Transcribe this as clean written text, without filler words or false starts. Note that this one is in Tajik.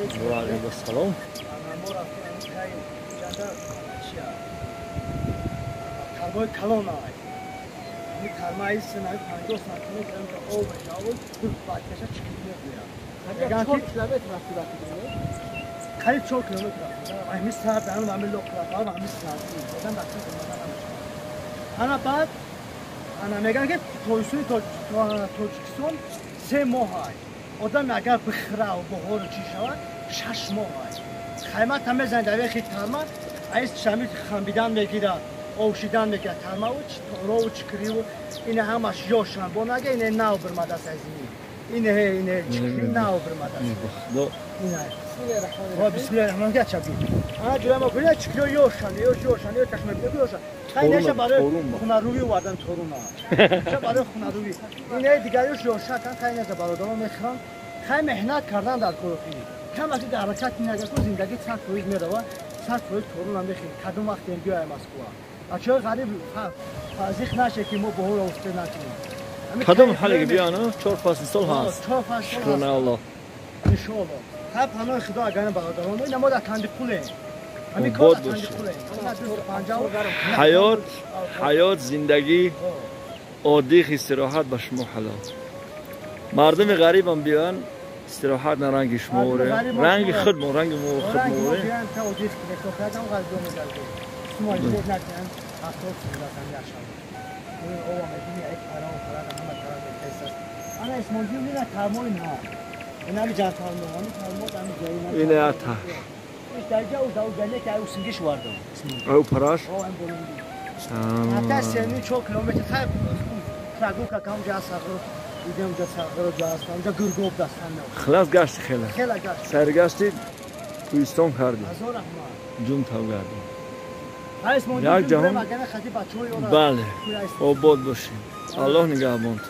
و علیکم السلام. Kargoy kalon ay. Bir karmayı sınavı 50 santimetre olmuş avul başka çıkıyor ya. Hatta çok kilometre rakibati diyor. Kayı çok kilometre. Aymış saat benim amel loklar var aymış saat. Neden baksın ana bad ana megan ki toysuni toçkison 3 ماه ay. Odam agar bixra و بخور چی شود 6 ماه ay. Kaymat همه زنده خیلی تمام ایست شامل خمیدن میگیره اوشیدن میگه تمام رو چکریو اینه همش یوشان بوناگه اینه ناو برماده سازی اینه چکری ناو برماده دو اینه بسم الله الرحمن الرحیم چابی انا جلما کنه چکری یوشان یو تخمه یوشان خیلیشه برای خونروی وردن تورونا چه برای خونروی اینه دیگریش یوشان خیلیشه برادران میخوان خیلی مهنت کردن در کروفی کم وقتی در حرکت نگه تو زندگی سر کویز میره و سر کویز تورون هم بخیر کدوم وقت اینجا های مسکوه بچه های غریب فازیخ نشه که ما به هور افته نکنیم کدوم حالی بیانه 4 فصل سال هست 4 فصل شکرانه الله انشاءالله خب پناه خدا اگر برادران این ما در تندی پوله همین بود کار در تندی پوله حیات زندگی عادی استراحت به شما حلال مردم غریب هم بیان استراحت نه رنگ شموره رنگ خود مو رنگ مو خود مو اینه اتا او پراش حتی سنی 4 کیلومتر خیلی تراگو که کام جا ساغر دیدم جا ساغر جا است اونجا گرگوب دستان خلاص گشت خیلی گشت سرگشتی کوهستان کردی هزار رحمت جون تو کردی یک جهان بله آباد باشین الله نگهبان تو